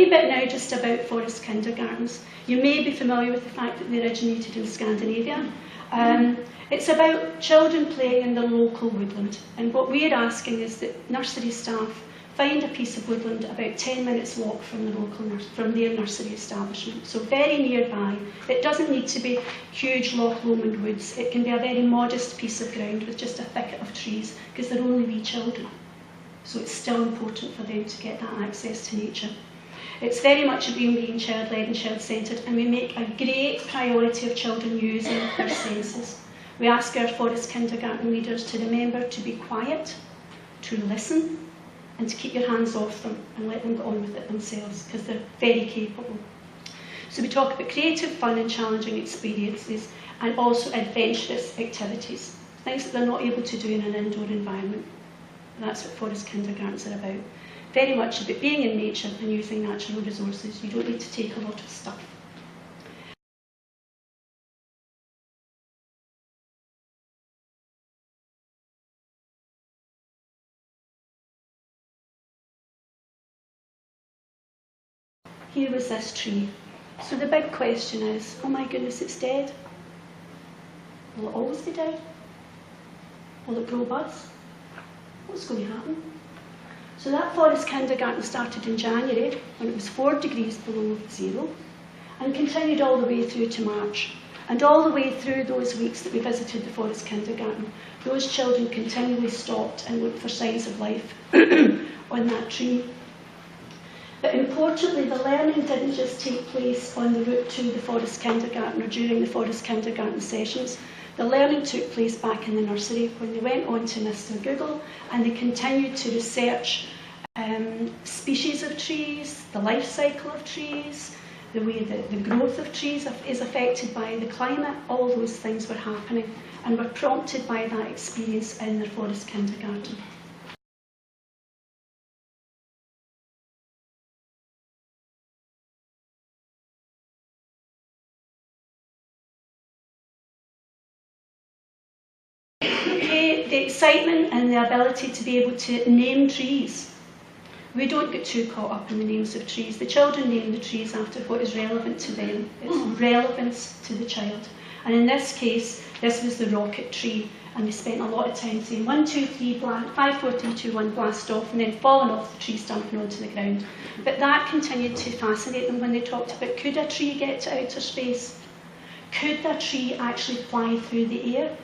wee bit now just about forest kindergartens. You may be familiar with the fact that they originated in Scandinavia. It's about children playing in the local woodland, and what we're asking is that nursery staff find a piece of woodland about 10 minutes walk from their nursery establishment, so very nearby. It doesn't need to be huge Loch Lomond woods. It can be a very modest piece of ground with just a thicket of trees, because they're only wee children. So it's still important for them to get that access to nature. It's very much about being child-led and child-centred, and we make a great priority of children using their senses. We ask our forest kindergarten leaders to remember to be quiet, to listen, and to keep your hands off them and let them get on with it themselves, because they're very capable. So we talk about creative, fun and challenging experiences, and also adventurous activities, things that they're not able to do in an indoor environment. And that's what forest kindergartens are about. Very much about being in nature and using natural resources. You don't need to take a lot of stuff. Here was this tree. So the big question is, oh my goodness, it's dead. Will it always be dead? Will it grow buds? What's going to happen? So that forest kindergarten started in January when it was 4 degrees below zero, and continued all the way through to March. And all the way through those weeks that we visited the forest kindergarten, those children continually stopped and looked for signs of life on that tree. But importantly, the learning didn't just take place on the route to the forest kindergarten or during the forest kindergarten sessions. The learning took place back in the nursery when they went on to Mr. Google and they continued to research species of trees, the life cycle of trees, the way that the growth of trees is affected by the climate. All those things were happening and were prompted by that experience in their forest kindergarten. Okay, the excitement and the ability to be able to name trees. We don't get too caught up in the names of trees. The children name the trees after what is relevant to them. It's relevance to the child. And in this case, this was the rocket tree. And they spent a lot of time saying 1, 2, 3, 5, 4, 3, 2, 1, blast off, and then falling off the tree, stamping onto the ground. But that continued to fascinate them when they talked about, could a tree get to outer space? Could a tree actually fly through the air?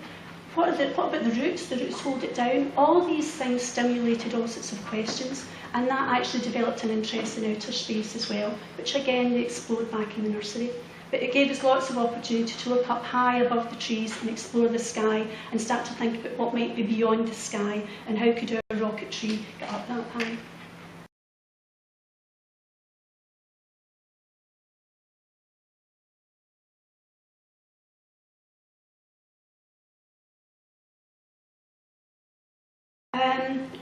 What about the roots? The roots hold it down. All these things stimulated all sorts of questions, and that actually developed an interest in outer space as well, which again they explored back in the nursery. But it gave us lots of opportunity to look up high above the trees and explore the sky and start to think about what might be beyond the sky and how could our rocket tree get up that high.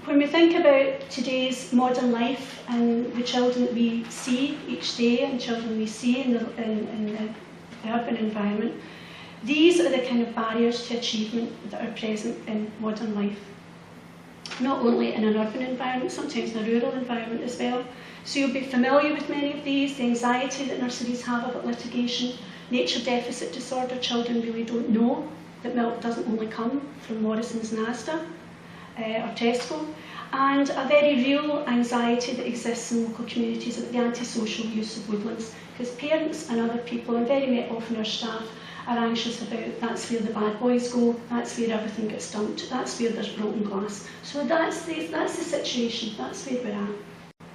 When we think about today's modern life and the children that we see each day and children we see in the urban environment, these are the kind of barriers to achievement that are present in modern life. Not only in an urban environment, sometimes in a rural environment as well. So you'll be familiar with many of these, the anxiety that nurseries have about litigation, nature deficit disorder. Children really don't know that milk doesn't only come from Morrison's and Asda or Tesco, and a very real anxiety that exists in local communities about the antisocial use of woodlands, because parents and other people, and very often our staff, are anxious about that's where the bad boys go, that's where everything gets dumped, that's where there's broken glass. So that's the situation, that's where we're at.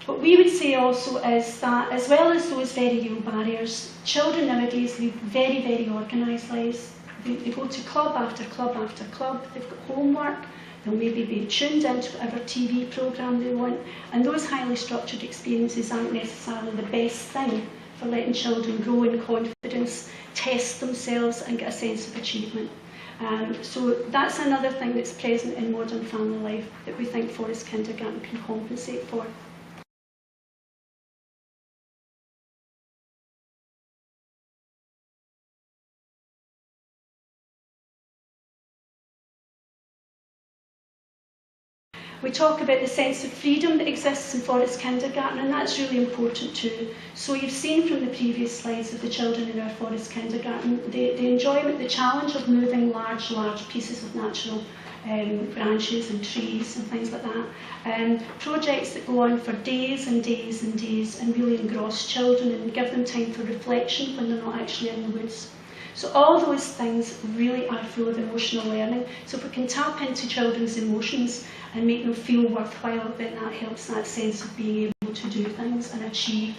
What we would say also is that, as well as those very real barriers, children nowadays live very organised lives. They go to club after club after club, they've got homework, they'll maybe be tuned into whatever TV programme they want, and those highly structured experiences aren't necessarily the best thing for letting children grow in confidence, test themselves and get a sense of achievement. So that's another thing that's present in modern family life that we think forest kindergarten can compensate for. We talk about the sense of freedom that exists in forest kindergarten, and that's really important too. So you've seen from the previous slides of the children in our forest kindergarten, the enjoyment, the challenge of moving large pieces of natural branches and trees and things like that. Projects that go on for days and days and days and really engross children and give them time for reflection when they're not actually in the woods. So all those things really are full of emotional learning. So if we can tap into children's emotions and make them feel worthwhile, then that helps that sense of being able to do things and achieve.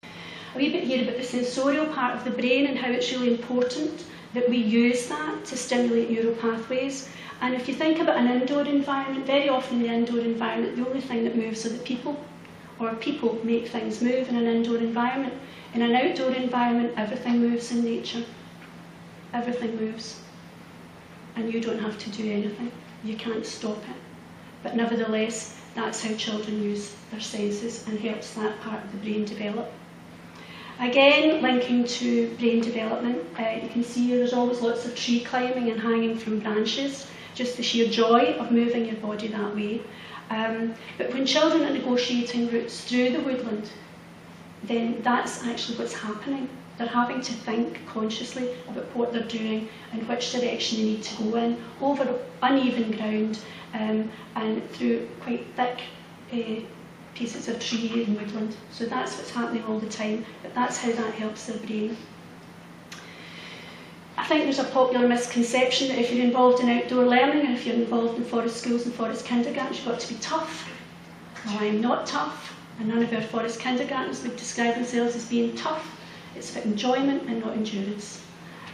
A wee bit here about the sensorial part of the brain and how it's really important that we use that to stimulate neural pathways. And if you think about an indoor environment, very often in the indoor environment, the only thing that moves are the people, or people make things move in an indoor environment. In an outdoor environment, everything moves in nature. Everything moves. And you don't have to do anything. You can't stop it. But nevertheless, that's how children use their senses and helps that part of the brain develop. Again, linking to brain development, you can see here there's always lots of tree climbing and hanging from branches, just the sheer joy of moving your body that way. But when children are negotiating routes through the woodland, then that's actually what's happening. They're having to think consciously about what they're doing and which direction they need to go in, over uneven ground and through quite thick pieces of tree and woodland. So that's what's happening all the time, but that's how that helps their brain. I think there's a popular misconception that if you're involved in outdoor learning and if you're involved in forest schools and forest kindergartens, you've got to be tough. Well, I'm not tough, and none of our forest kindergartens would describe themselves as being tough. It's about enjoyment and not endurance.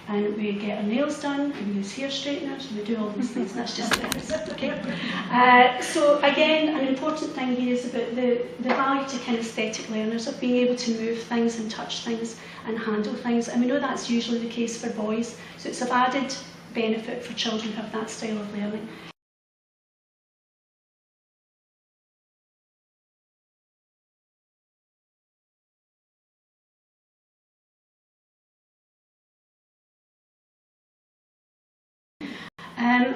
And we get our nails done, and we use hair straighteners, and we do all these things, and that's just it, okay? So again, an important thing here is about the value to kinesthetic learners of being able to move things and touch things and handle things. And we know that's usually the case for boys, so it's of added benefit for children who have that style of learning.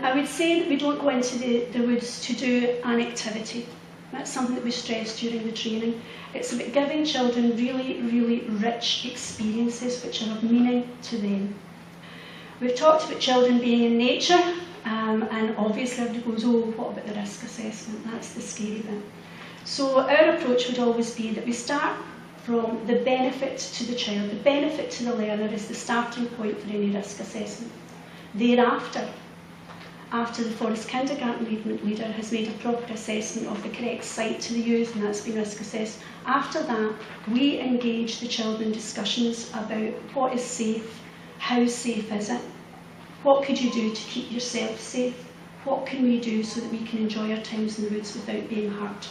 I would say that we don't go into the woods to do an activity. That's something that we stress during the training. It's about giving children really, really rich experiences which are of meaning to them. We've talked about children being in nature, and obviously everybody goes, oh, what about the risk assessment? That's the scary bit. So our approach would always be that we start from the benefit to the child. The benefit to the learner is the starting point for any risk assessment. Thereafter, after the forest kindergarten leader has made a proper assessment of the correct site to the youth, and that's been risk assessed, after that we engage the children in discussions about what is safe, how safe is it, what could you do to keep yourself safe, what can we do so that we can enjoy our times in the woods without being hurt.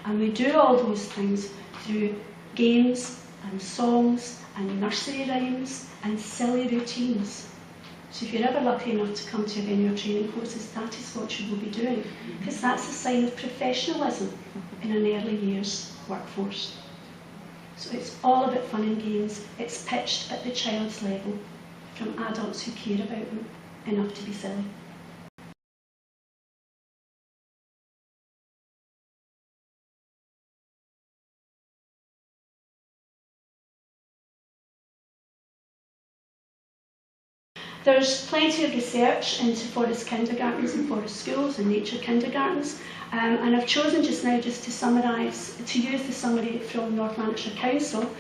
And we do all those things through games and songs and nursery rhymes and silly routines. So if you're ever lucky enough to come to any of your training courses, that is what you will be doing, because that's a sign of professionalism in an early years workforce. So it's all about fun and games. It's pitched at the child's level from adults who care about them enough to be silly. There's plenty of research into forest kindergartens and forest schools and nature kindergartens, and I've chosen just now just to summarise, to use the summary from North Lanarkshire Council.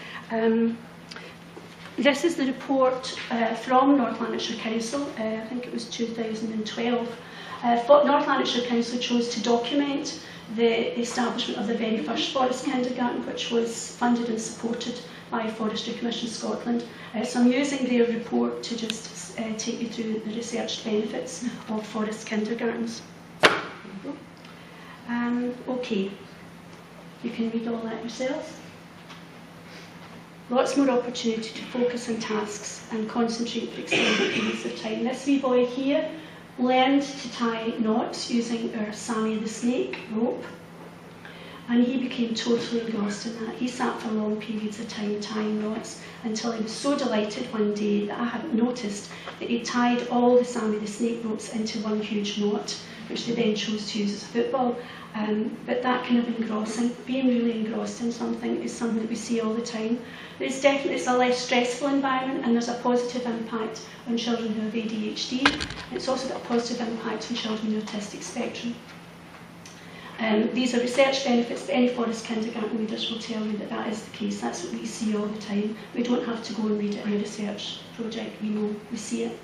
This is the report from North Lanarkshire Council, I think it was 2012. North Lanarkshire Council chose to document the establishment of the very first forest kindergarten, which was funded and supported by Forestry Commission Scotland. So I'm using their report to just take you through the researched benefits of forest kindergartens. Okay, you can read all that yourself. Lots more opportunity to focus on tasks and concentrate for extended periods of time. This wee boy here learned to tie knots using our Sammy the Snake rope. And he became totally engrossed in that. He sat for long periods of time tying knots until he was so delighted one day that I hadn't noticed that he tied all the Sammy the Snake ropes into one huge knot, which they then chose to use as a football. But that kind of engrossing, being really engrossed in something, is something that we see all the time. It's a less stressful environment, and there's a positive impact on children who have ADHD. It's also got a positive impact on children with autistic spectrum. These are research benefits, but any Forest kindergarten readers will tell you that that is the case. That's what we see all the time. We don't have to go and read it in a research project. We know, we see it.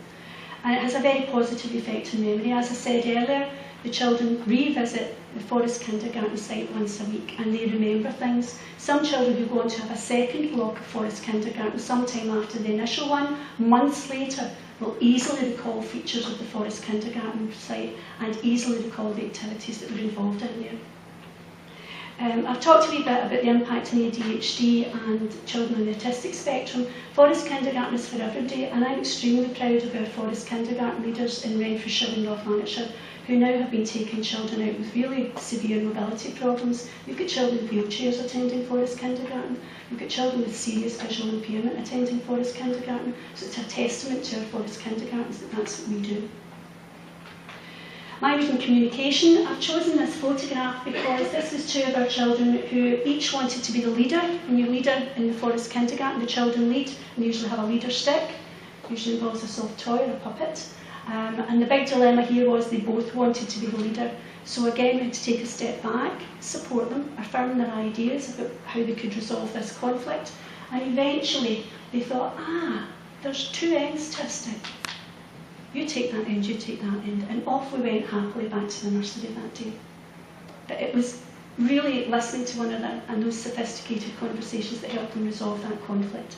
And it has a very positive effect on memory. As I said earlier, the children revisit the Forest kindergarten site once a week and they remember things. Some children who go on to have a second block of Forest kindergarten sometime after the initial one, months later, will easily recall features of the Forest kindergarten site and easily recall the activities that were involved in there. I've talked a wee bit about the impact on ADHD and children on the autistic spectrum. Forest kindergarten is for everybody, and I'm extremely proud of our Forest kindergarten leaders in Renfrewshire and North Lanarkshire who now have been taking children out with really severe mobility problems. We've got children in wheelchairs attending Forest kindergarten. We've got children with serious visual impairment attending Forest kindergarten. So it's a testament to our Forest kindergartens that that's what we do. Language and communication. I've chosen this photograph because this is two of our children who each wanted to be the leader, a new leader in the Forest kindergarten. The children lead, and they usually have a leader stick. It usually involves a soft toy or a puppet. And the big dilemma here was they both wanted to be the leader. So again, we had to take a step back, support them, affirm their ideas about how they could resolve this conflict. And eventually they thought, there's two ends to a stick. You take that end, you take that end. And off we went happily back to the nursery that day. But it was really listening to one another and those sophisticated conversations that helped them resolve that conflict.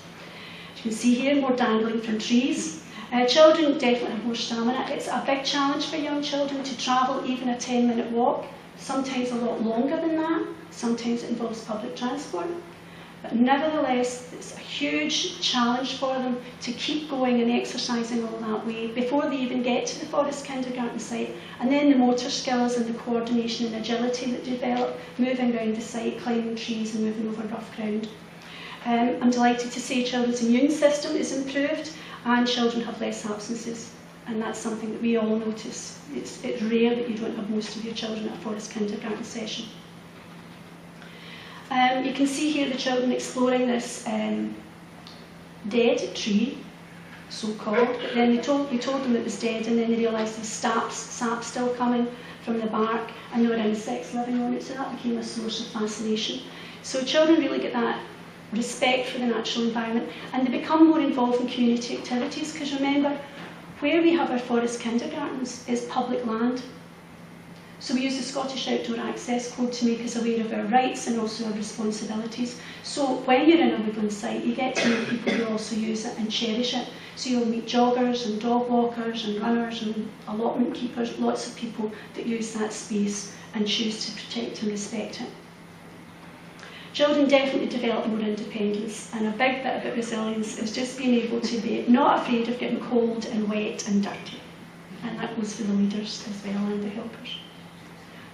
As you can see here, more dangling from trees. Children definitely have more stamina. It's a big challenge for young children to travel even a 10-minute walk, sometimes a lot longer than that. Sometimes it involves public transport. But nevertheless, it's a huge challenge for them to keep going and exercising all that way before they even get to the Forest kindergarten site. And then the motor skills and the coordination and agility that develop, moving around the site, climbing trees and moving over rough ground. I'm delighted to say children's immune system is improved and children have less absences. And that's something that we all notice. It's rare that you don't have most of your children at a Forest kindergarten session. You can see here the children exploring this dead tree, so-called, but then we told them it was dead, and then they realised there was sap still coming from the bark, and there were insects living on it, so that became a source of fascination. So children really get that respect for the natural environment, and they become more involved in community activities, because remember, where we have our Forest kindergartens is public land. So we use the Scottish Outdoor Access Code to make us aware of our rights and also our responsibilities. So when you're in a woodland site, you get to know people who also use it and cherish it. So you'll meet joggers and dog walkers and runners and allotment keepers, lots of people that use that space and choose to protect and respect it. Children definitely develop more independence, and a big bit about resilience is just being able to be not afraid of getting cold and wet and dirty. And that goes for the leaders as well and the helpers.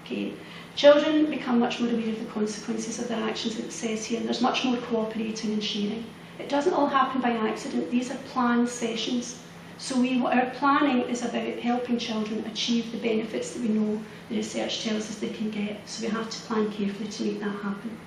Okay. Children become much more aware of the consequences of their actions, it says here, and there's much more cooperating and sharing. It doesn't all happen by accident. These are planned sessions. So our planning is about helping children achieve the benefits that we know the research tells us they can get. So we have to plan carefully to make that happen.